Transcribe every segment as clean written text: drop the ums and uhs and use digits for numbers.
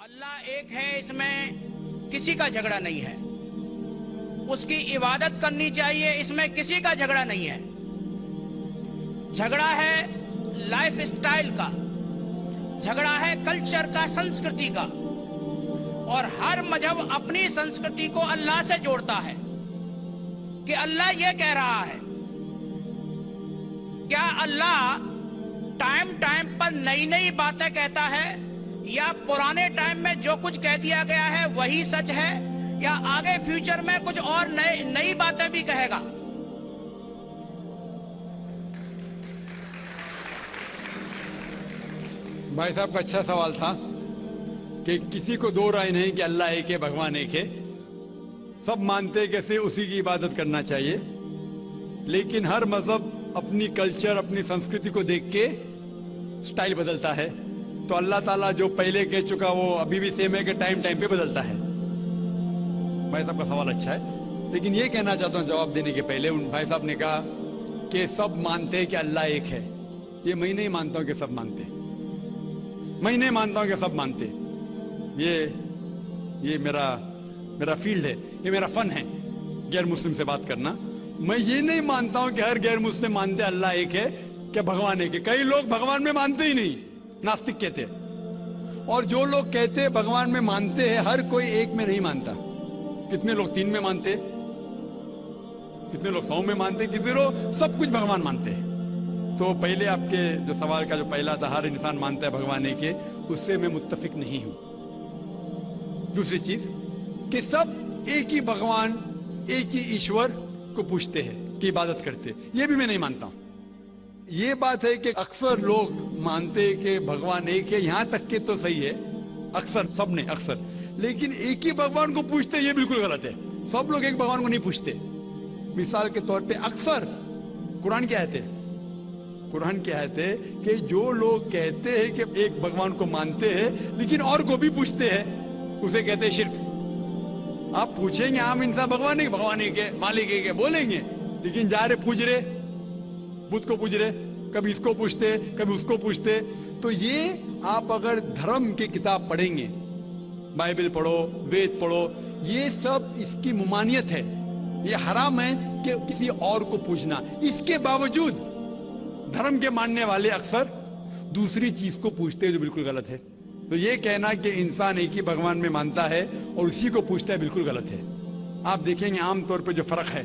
اللہ ایک ہے، اس میں کسی کا جھگڑا نہیں ہے. اس کی عبادت کرنی چاہیے، اس میں کسی کا جھگڑا نہیں ہے. جھگڑا ہے لائف سٹائل کا، جھگڑا ہے کلچر کا، سنسکرتی کا. اور ہر مذہب اپنی سنسکرتی کو اللہ سے جوڑتا ہے کہ اللہ یہ کہہ رہا ہے. کیا اللہ ٹائم پر نئی نئی باتیں کہتا ہے، یا پرانے ٹائم میں جو کچھ کہہ دیا گیا ہے وہی سچ ہے، یا آگے فیوچر میں کچھ اور نئی باتیں بھی کہے گا؟ بھائی صاحب کا اچھا سوال تھا کہ کسی کو دو رائے نہیں کہ اللہ ایک ہے، بھگوان ایک ہے. سب مانتے کیسے اسی کی عبادت کرنا چاہیے، لیکن ہر مذہب اپنی کلچر، اپنی سنسکرتی کو دیکھ کے سٹائل بدلتا ہے. تو اللہ تعالیٰ جو پہلے کہہ چکا وہ ابھی بھی سیم ہے کہ ٹائم پہ بدلتا ہے. بھائی صاحب کا سوال اچھا ہے، لیکن یہ کہنا چاہتا ہوں جواب دینے کے پہلے. ان بھائی صاحب نے کہا کہ سب مانتے ہیں کہ اللہ ایک ہے. یہ میں نہیں مانتا ہوں کہ سب مانتے، میں نہیں مانتا ہوں کہ سب مانتے. یہ میرا فیلڈ ہے، یہ میرا فن ہے غیر مسلم سے بات کرنا. میں یہ نہیں مانتا ہوں کہ ہر غیر مسلم مانتے اللہ ایک ہے، کہ بھگوان ایک ہے. کئی لوگ بھگوان میں مانتے ہی نہیں، ناستک کہتے. اور جو لوگ کہتے بھگوان میں مانتے ہیں، ہر کوئی ایک میں نہیں مانتا. کتنے لوگ 3 میں مانتے، کتنے لوگ 100 میں مانتے، کتنے لوگ سب کچھ بھگوان مانتے. تو پہلے آپ کے جو سوال کا جو پہلا تھا، ہر انسان مانتا ہے بھگوان ایک ہے، اس سے میں متفق نہیں ہوں. دوسری چیز کہ سب ایک ہی بھگوان، ایک ہی ایشور کو پوجتے ہیں، کی عبادت کرتے، یہ بھی میں نہیں مانتا ہوں. یہ بات ہے کہ اکثر لوگ مانتے کہ بھگوان ایک ہے، یہاں تک کہ تو صحیح ہے، اکثر، سب نے اکثر. لیکن ایک ہی بھگوان کو پوجتے یہ بالکل غلط ہے. سب لوگ ایک بھگوان کو نہیں پوجتے. مثال کے طور پہ اکثر قرآن کی آیت ہے، قرآن کی آیت ہے کہ جو لوگ کہتے ہیں کہ ایک بھگوان کو مانتے ہیں لیکن اور کو بھی پوجتے ہیں، اسے کہتے ہیں شرک. آپ پوچھیں گے عام انسان بھگوان ایک ہے، مالک ایک ہے بولیں گے، لیکن جا رہے پوج رہے، بدھ کو پوج رہے، کبھی اس کو پوچھتے کبھی اس کو پوچھتے. تو یہ آپ اگر دھرم کی کتاب پڑھیں گے، بائبل پڑھو، وید پڑھو، یہ سب اس کی ممانعت ہے. یہ حرام ہے کہ کسی اور کو پوجنا. اس کے باوجود دھرم کے ماننے والے اکثر دوسری چیز کو پوچھتے ہیں جو بالکل غلط ہے. تو یہ کہنا کہ انسان ایک ہی بھگوان میں مانتا ہے اور اسی کو پوچھتا ہے بالکل غلط ہے. آپ دیکھیں گے عام طور پہ جو فرق ہے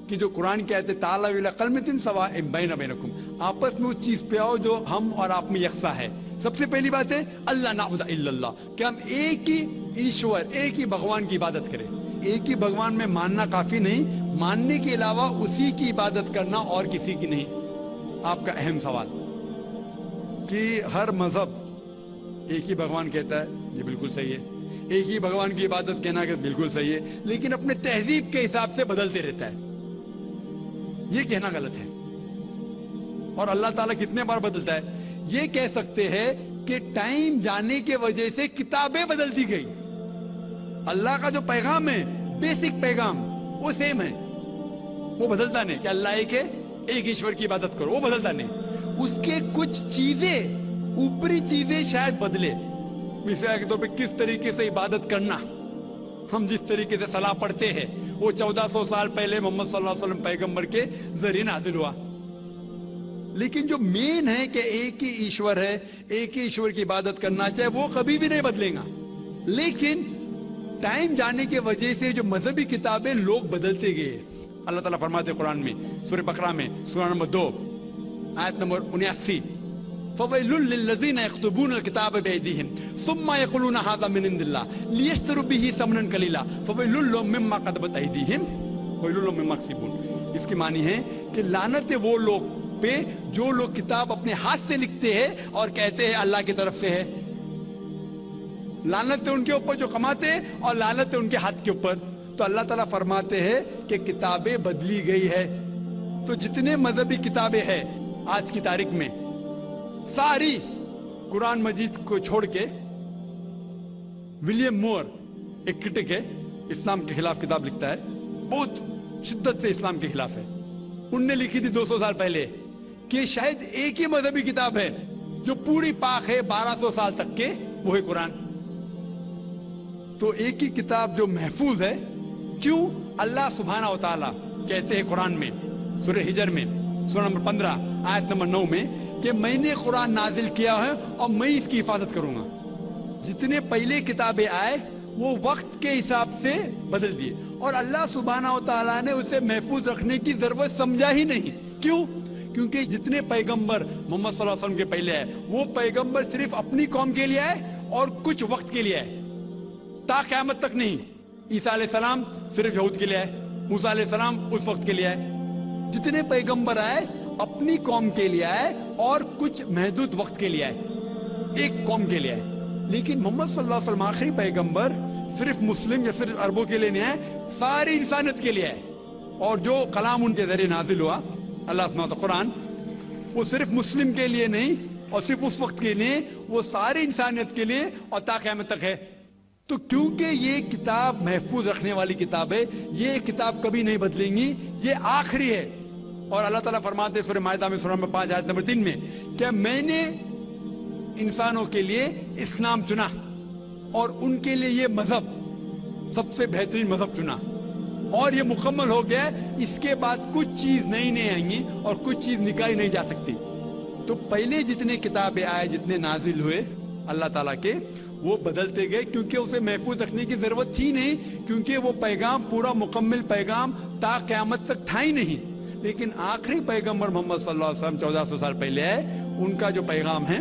کہ جو قرآن کہتے تعالیٰ الی کلمۃ سواء بین بینکم، آپس میں اس چیز پہ آؤ جو ہم اور آپ میں یکساں ہے. سب سے پہلی بات ہے اللہ نعبد الا اللہ، کہ ہم ایک ہی ایشور، ایک ہی بھگوان کی عبادت کریں. ایک ہی بھگوان میں ماننا کافی نہیں، ماننے کے علاوہ اسی کی عبادت کرنا اور کسی کی نہیں. آپ کا اہم سوال کہ ہر مذہب ایک ہی بھگوان کہتا ہے، یہ بالکل صحیح ہے. ایک ہی بھگوان کی عبادت کہنا کہ بالکل صحیح ہے، لیکن اپنے تہذیب کے حساب سے بدلتے رہتا ہے، یہ کہنا غلط ہے. اور اللہ تعالیٰ کتنے بار بدلتا ہے؟ یہ کہہ سکتے ہیں کہ ٹائم جانے کی وجہ سے کتابیں بدلتی گئی. اللہ کا جو پیغام ہے، بیسک پیغام، وہ سیم ہے، وہ بدلتا نہیں. کہ اللہ ایک ہے، ایک ایشور کی عبادت کرو، وہ بدلتا نہیں. اس کے کچھ چیزیں، اوپری چیزیں شاید بدلے. مثال کے طور پہ کس طریقے سے عبادت کرنا، ہم جس طریقے سے صلاح پڑھتے ہیں وہ 1400 سال پہلے محمد صلی اللہ علیہ وسلم پیغمبر کے ذریعے نازل ہوا. لیکن جو مین ہے کہ ایک ہی ایشور ہے، ایک ہی ایشور کی عبادت کرنا چاہے، وہ کبھی بھی نہیں بدلے گا. لیکن ٹائم جانے کے وجہ سے جو مذہبی کتابیں لوگ بدلتے گئے. اللہ تعالیٰ فرماتے قرآن میں سورہ بقرہ میں سورہ نمبر 2 آیت نمبر 79، فَوَيْلٌ لِّلَّذِينَ يَكْتُبُونَ الْكِتَابَ بِأَيْدِيهِمْ ثُمَّ يَقُولُونَ هَٰذَا مِنْ عِندِ اللَّهِ لِيَشْتَرُوا بِهِ ثَمَنًا قَلِيلًا فَوَيْلٌ لَّهُم مِّمَّا كَتَبَتْ أَيْدِيهِمْ وَوَيْلٌ لَّهُم مِّمَّا يَكْسِبُونَ. اس کی معنی ہے کہ لعنت ہے وہ لوگ پہ جو لوگ کتاب اپنے ہاتھ سے لکھتے ہیں اور کہتے ہیں اللہ کی طرف سے ہے. لعنت ہے ان کے اوپر جو کماتے ہیں، اور لعنت ہے ان کے ہاتھ کے اوپر. تو اللہ تعالیٰ فرماتے ہیں کہ کتابیں بدلی گئی ہے. تو جتنے مذہبی کتابیں ہیں آج کی تاریخ میں، ساری قرآن مجید کو چھوڑ کے، ولیم مور ایک کرٹک ہے، اسلام کے خلاف کتاب لکھتا ہے، بہت شدت سے اسلام کے خلاف ہے. ان نے لکھی تھی 200 سال پہلے کہ شاید ایک ہی مذہبی کتاب ہے جو پوری پاک ہے 1200 سال تک کے، وہ ہے قرآن. تو ایک ہی کتاب جو محفوظ ہے. کیوں؟ اللہ سبحانہ و تعالی کہتے ہیں قرآن میں سورہ ہجر میں سورہ نمبر 15 آیت نمبر 9 میں کہ میں نے قرآن نازل کیا ہے اور میں اس کی حفاظت کروں گا. جتنے پہلے کتابیں آئے وہ وقت کے حساب سے بدل دیے اور اللہ سبحانہ و تعالیٰ نے اسے محفوظ رکھنے کی ضرورت سمجھا ہی نہیں. کیوں؟ کیونکہ جتنے پیغمبر محمد صلی اللہ علیہ وسلم کے پہلے آئے وہ پیغمبر صرف اپنی قوم کے لیے آئے اور کچھ وقت کے لیے آئے, تا قیامت تک نہیں. عیسیٰ علیہ السلام صرف یہود کے لیے آئے, موسیٰ علیہ السلام اس وقت کے لیے آئے. جتنے پیغمبر آئے اپنی قوم کے لیے آئے اور کچھ محدود وقت کے لیے آئے, ایک قوم کے لیے آئے. لیکن محمد صلی اللہ علیہ وسلم آخری پیغمبر صرف مسلم یا صرف عربوں کے لیے نہیں آئے, ساری انسانیت کے لیے آئے. اور جو کلام ان کے ذریعے نازل ہوا اللہ سبحانہ قرآن, وہ صرف مسلم کے لیے نہیں اور صرف اس وقت کے لیے, وہ ساری انسانیت کے لیے اور تا قیامت تک ہے. تو کیونکہ یہ کتاب محفوظ رکھنے والی کتاب ہے, یہ کتاب کبھی نہیں بدلیں گی, یہ آخری ہے. اور اللہ تعالیٰ فرماتے ہیں سورہ مائدہ میں سورہ نمبر 5 آیت نمبر 3 میں کہ میں نے انسانوں کے لیے اسلام چنا اور ان کے لیے یہ مذہب سب سے بہترین مذہب چنا اور یہ مکمل ہو گیا. اس کے بعد کچھ چیز نہیں آئیں گی اور کچھ چیز نکالی نہیں جا سکتی. تو پہلے جتنے کتابیں آئے جتنے نازل ہوئے اللہ تعالیٰ کے وہ بدلتے گئے کیونکہ اسے محفوظ رکھنے کی ضرورت تھی نہیں, کیونکہ وہ پیغام پورا مکمل پیغام تا قیامت تک تھا ہی نہیں. لیکن آخری پیغمبر محمد صلی اللہ علیہ وسلم 1400 سال پہلے آئے, ان کا جو پیغام ہے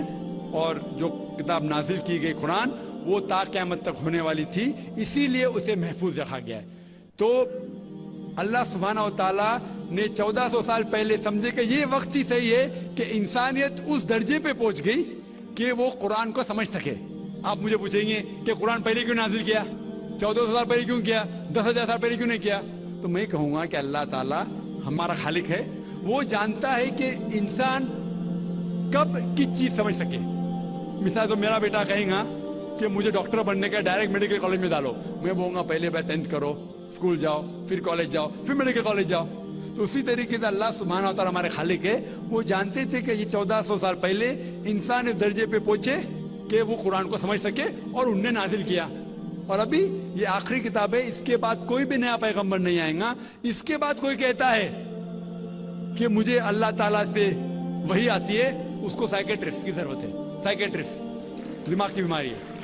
اور جو کتاب نازل کی گئی قرآن وہ تا قیامت تک ہونے والی تھی, اسی لیے اسے محفوظ رکھا گیا ہے. تو اللہ سبحانہ و تعالیٰ نے 1400 سال پہلے سمجھے کہ یہ وقت ہی صحیح ہے کہ انسانیت اس درجے پہ پہنچ گئی کہ وہ قرآن کو سمجھ سکے. آپ مجھے پوچھیں گے کہ قرآن پہلے کیوں نازل کیا, 1400 سال پہلے کیوں کیا, 10,000 سال پہلے کیوں نہیں کیا؟ تو میں کہوں گا کہ اللہ تعالیٰ ہمارا خالق ہے, وہ جانتا ہے کہ انسان کب کس چیز سمجھ سکے. مثال تو میرا بیٹا کہیں گا کہ مجھے ڈاکٹر بننے کا ڈائریکٹ میڈیکل کالج میں ڈالو, میں بولوں گا پہلے 10th کرو, اسکول جاؤ, پھر کالج جاؤ, پھر میڈیکل کالج جاؤ. تو اسی طریقے سے اللہ سبحانہ و تعالیٰ ہمارے خالق ہے, وہ جانتے تھے کہ یہ 1400 سال پہلے انسان اس درجے پہ پہنچے کہ وہ قرآن کو سمجھ سکے اور انہوں نے نازل کیا. اور ابھی یہ آخری کتاب ہے, اس کے بعد کوئی بھی نیا پیغمبر نہیں آئے گا. اس کے بعد کوئی کہتا ہے کہ مجھے اللہ تعالیٰ سے وحی آتی ہے, اس کو سائیکیٹرسٹ کی ضرورت ہے. سائیکیٹرسٹ دماغ کی بیماری ہے.